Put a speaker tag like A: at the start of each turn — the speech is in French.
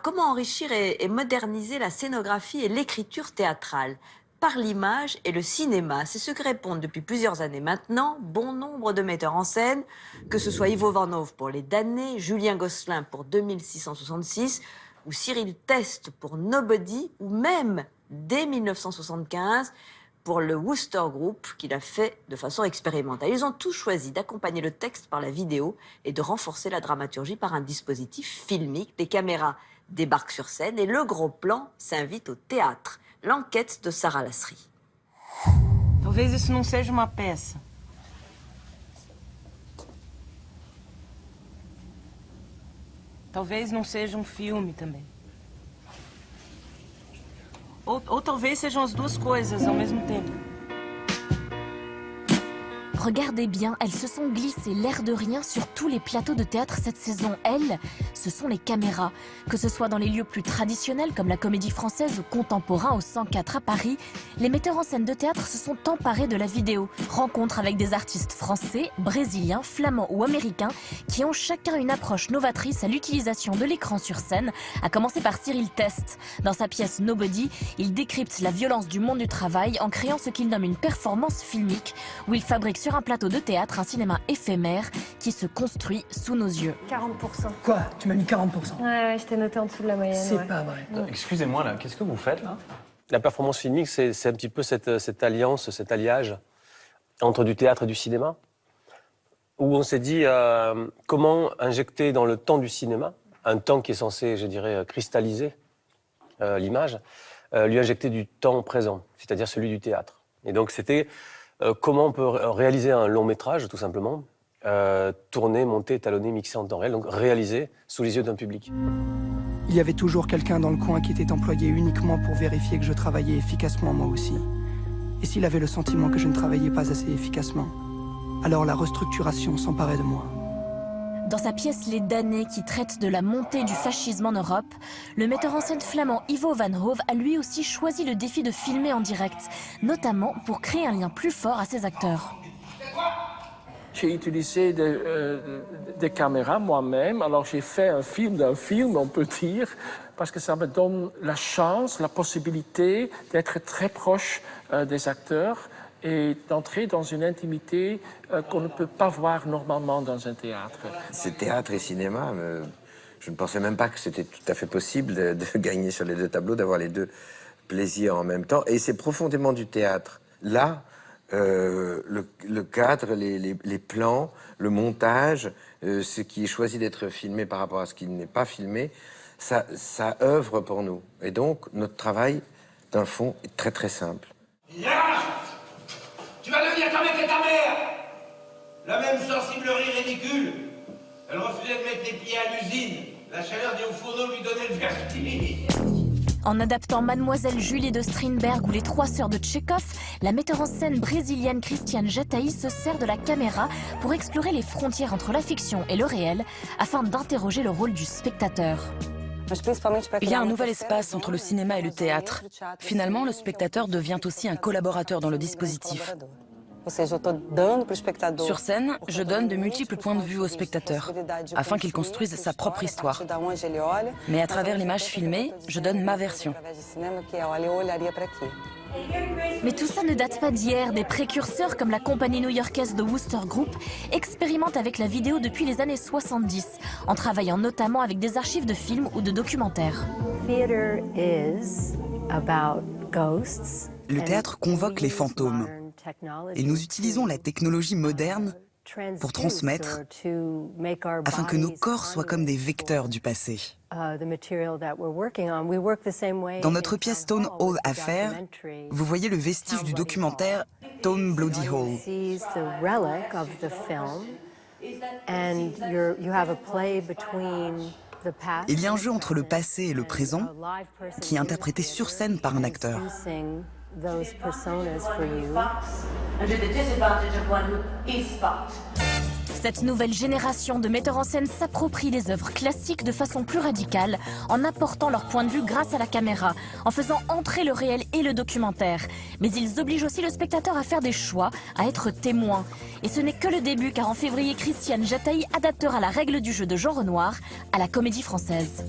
A: Alors, comment enrichir et moderniser la scénographie et l'écriture théâtrale? Par l'image et le cinéma. C'est ce que répondent depuis plusieurs années maintenant bon nombre de metteurs en scène, que ce soit Ivo Van Hove pour Les Damnés, Julien Gosselin pour 2666, ou Cyril Teste pour Nobody, ou même, dès 1975, pour le Wooster Group, qu'il a fait de façon expérimentale. Ils ont tous choisi d'accompagner le texte par la vidéo et de renforcer la dramaturgie par un dispositif filmique. Les caméras débarquent sur scène et le gros plan s'invite au théâtre. L'enquête de Sarah Lasserie.
B: Talvez isso não seja uma peça. Talvez não seja filme também. Ou talvez sejam as duas coisas ao mesmo tempo.
C: Regardez bien, elles se sont glissées l'air de rien sur tous les plateaux de théâtre cette saison. Elles, ce sont les caméras. Que ce soit dans les lieux plus traditionnels comme la Comédie Française ou Contemporain au 104 à Paris, les metteurs en scène de théâtre se sont emparés de la vidéo. Rencontres avec des artistes français, brésiliens, flamands ou américains qui ont chacun une approche novatrice à l'utilisation de l'écran sur scène, à commencer par Cyril Teste. Dans sa pièce Nobody, il décrypte la violence du monde du travail en créant ce qu'il nomme une performance filmique où il fabrique sur un plateau de théâtre un cinéma éphémère qui se construit sous nos yeux.
D: 40%.
E: Quoi? Tu m'as mis 40%?
D: Ouais, je t'ai noté en dessous de la moyenne.
E: C'est pas vrai.
F: Excusez-moi, là, qu'est-ce que vous faites, là?
G: La performance filmique, c'est un petit peu cette alliance, cet alliage entre du théâtre et du cinéma, où on s'est dit comment injecter dans le temps du cinéma, un temps qui est censé, je dirais, cristalliser l'image, lui injecter du temps présent, c'est-à-dire celui du théâtre. Et donc c'était comment on peut réaliser un long métrage, tout simplement, tourner, monter, étalonner, mixer en temps réel, donc réaliser sous les yeux d'un public.
E: Il y avait toujours quelqu'un dans le coin qui était employé uniquement pour vérifier que je travaillais efficacement moi aussi. Et s'il avait le sentiment que je ne travaillais pas assez efficacement, alors la restructuration s'emparait de moi.
C: Dans sa pièce Les Damnés, qui traite de la montée du fascisme en Europe, le metteur en scène flamand Ivo Van Hove a lui aussi choisi le défi de filmer en direct, notamment pour créer un lien plus fort à ses acteurs.
H: J'ai utilisé des caméras moi-même, alors j'ai fait un film d'un film, on peut dire, parce que ça me donne la chance, la possibilité d'être très proche des acteurs et d'entrer dans une intimité qu'on ne peut pas voir normalement dans un théâtre.
I: C'est théâtre et cinéma. Je ne pensais même pas que c'était tout à fait possible de gagner sur les deux tableaux, d'avoir les deux plaisirs en même temps. Et c'est profondément du théâtre. Là, le cadre, les plans, le montage, ce qui est choisi d'être filmé par rapport à ce qui n'est pas filmé, ça œuvre pour nous. Et donc, notre travail, d'un fond, est très très simple.
J: Tu vas devenir comme était ta mère! La même sensiblerie ridicule. Elle refusait de mettre les pieds à l'usine. La chaleur des hauts fourneaux lui donnait le vertige.
C: En adaptant Mademoiselle Julie de Strindberg ou Les Trois Sœurs de Tchekhov, la metteur en scène brésilienne Christiane Jataí se sert de la caméra pour explorer les frontières entre la fiction et le réel, afin d'interroger le rôle du spectateur.
K: Il y a un nouvel espace entre le cinéma et le théâtre. Finalement, le spectateur devient aussi un collaborateur dans le dispositif. Sur scène, je donne de multiples points de vue au spectateur, afin qu'il construise sa propre histoire. Mais à travers l'image filmée, je donne ma version.
C: Mais tout ça ne date pas d'hier. Des précurseurs comme la compagnie new-yorkaise The Wooster Group expérimentent avec la vidéo depuis les années 70, en travaillant notamment avec des archives de films ou de documentaires.
L: Le théâtre convoque les fantômes et nous utilisons la technologie moderne pour transmettre, afin que nos corps soient comme des vecteurs du passé. Dans notre pièce Stone Hall Affair, vous voyez le vestige du documentaire Stone Bloody Hall. Il y a un jeu entre le passé et le présent qui est interprété sur scène par un acteur.
C: Cette nouvelle génération de metteurs en scène s'approprie les œuvres classiques de façon plus radicale, en apportant leur point de vue grâce à la caméra, en faisant entrer le réel et le documentaire. Mais ils obligent aussi le spectateur à faire des choix, à être témoin. Et ce n'est que le début, car en février, Christiane Jataí adaptera la règle du jeu de Jean Renoir à la Comédie Française.